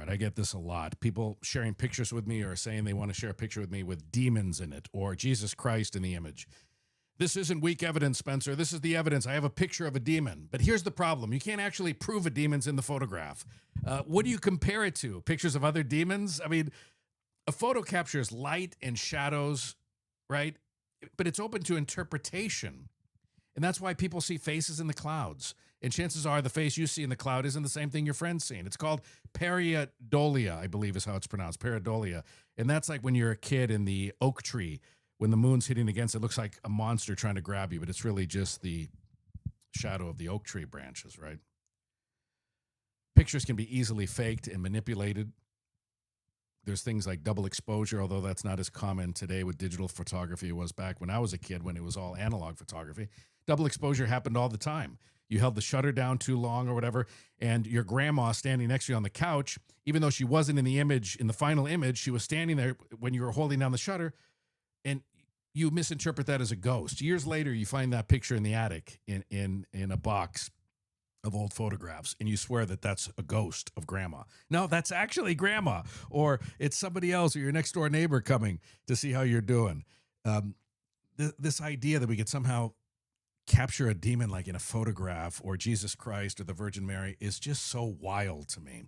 right, I get this a lot. People sharing pictures with me or saying they want to share a picture with me with demons in it or Jesus Christ in the image. This isn't weak evidence, Spencer. This is the evidence. I have a picture of a demon. But here's the problem. You can't actually prove a demon's in the photograph. What do you compare it to? Pictures of other demons? I mean, a photo captures light and shadows, right? But it's open to interpretation. And that's why people see faces in the clouds. And chances are the face you see in the cloud isn't the same thing your friend's seeing. It's called pareidolia, I believe is how it's pronounced, pareidolia. And that's like when you're a kid in the oak tree, when the moon's hitting against it, looks like a monster trying to grab you, but it's really just the shadow of the oak tree branches, right? Pictures can be easily faked and manipulated. There's things like double exposure, although that's not as common today with digital photography it was back when I was a kid when it was all analog photography. Double exposure happened all the time. You held the shutter down too long or whatever, and your grandma standing next to you on the couch, even though she wasn't in the image, in the final image, she was standing there when you were holding down the shutter, and you misinterpret that as a ghost. Years later, you find that picture in the attic in a box of old photographs, and you swear that that's a ghost of grandma. No, that's actually grandma, or it's somebody else, or your next door neighbor coming to see how you're doing. This idea that we could somehow capture a demon like in a photograph or Jesus Christ or the Virgin Mary is just so wild to me.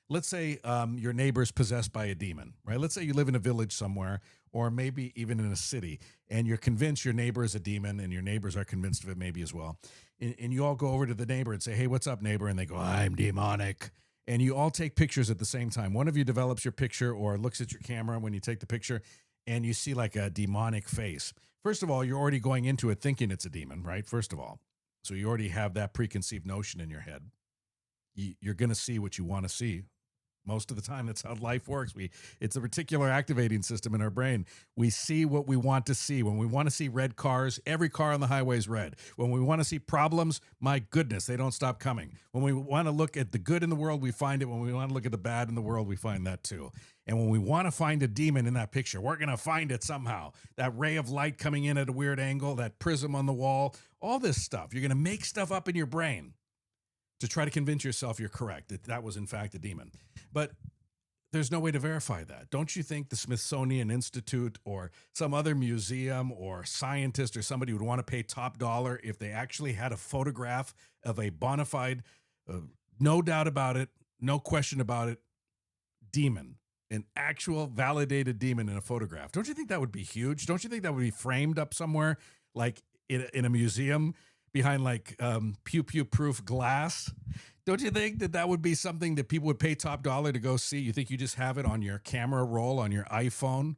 Let's say your neighbor's possessed by a demon, right? Let's say you live in a village somewhere or maybe even in a city, and you're convinced your neighbor is a demon and your neighbors are convinced of it maybe as well. And you all go over to the neighbor and say, hey, what's up, neighbor? And they go, I'm demonic. And you all take pictures at the same time. One of you develops your picture or looks at your camera when you take the picture, and you see like a demonic face. First of all, you're already going into it thinking it's a demon, right? First of all. So you already have that preconceived notion in your head. You're going to see what you want to see. Most of the time, that's how life works. It's a reticular activating system in our brain. We see what we want to see. When we want to see red cars, every car on the highway is red. When we want to see problems, my goodness, they don't stop coming. When we want to look at the good in the world, we find it. When we want to look at the bad in the world, we find that too. And when we want to find a demon in that picture, we're going to find it somehow. That ray of light coming in at a weird angle, that prism on the wall, all this stuff. You're going to make stuff up in your brain to try to convince yourself you're correct, that that was in fact a demon. But there's no way to verify that. Don't you think the Smithsonian Institute or some other museum or scientist or somebody would want to pay top dollar if they actually had a photograph of a bona fide, no doubt about it, no question about it, demon, an actual validated demon in a photograph? Don't you think that would be huge? Don't you think that would be framed up somewhere like in a museum behind like pew proof glass? Don't you think that that would be something that people would pay top dollar to go see? You think you just have it on your camera roll on your iPhone?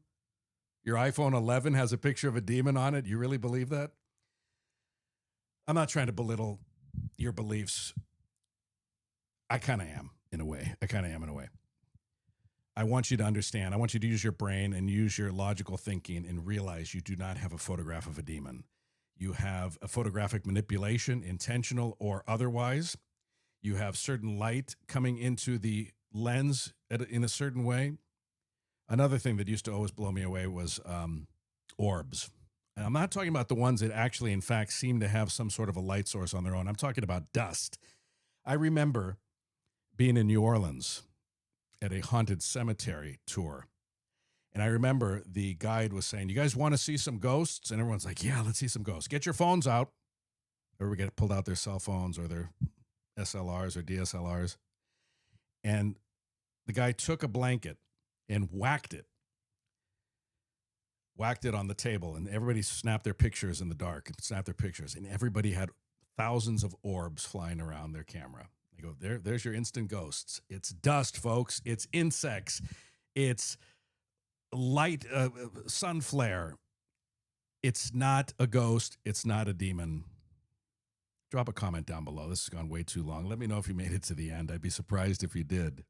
Your iPhone 11 has a picture of a demon on it. You really believe that? I'm not trying to belittle your beliefs. I kind of am in a way. I want you to understand. I want you to use your brain and use your logical thinking and realize you do not have a photograph of a demon. You have a photographic manipulation, intentional or otherwise. You have certain light coming into the lens in a certain way. Another thing that used to always blow me away was orbs. And I'm not talking about the ones that actually, in fact, seem to have some sort of a light source on their own. I'm talking about dust. I remember being in New Orleans at a haunted cemetery tour. And I remember the guide was saying, you guys want to see some ghosts? And everyone's like, yeah, let's see some ghosts. Get your phones out. Everybody pulled out their cell phones or their SLRs or DSLRs. And the guy took a blanket and whacked it on the table. And everybody snapped their pictures in the dark, And everybody had thousands of orbs flying around their camera. They go, there's your instant ghosts. It's dust, folks. It's insects. It's light, sun flare. It's not a ghost. It's not a demon. Drop a comment down below. This has gone way too long. Let me know if you made it to the end. I'd be surprised if you did.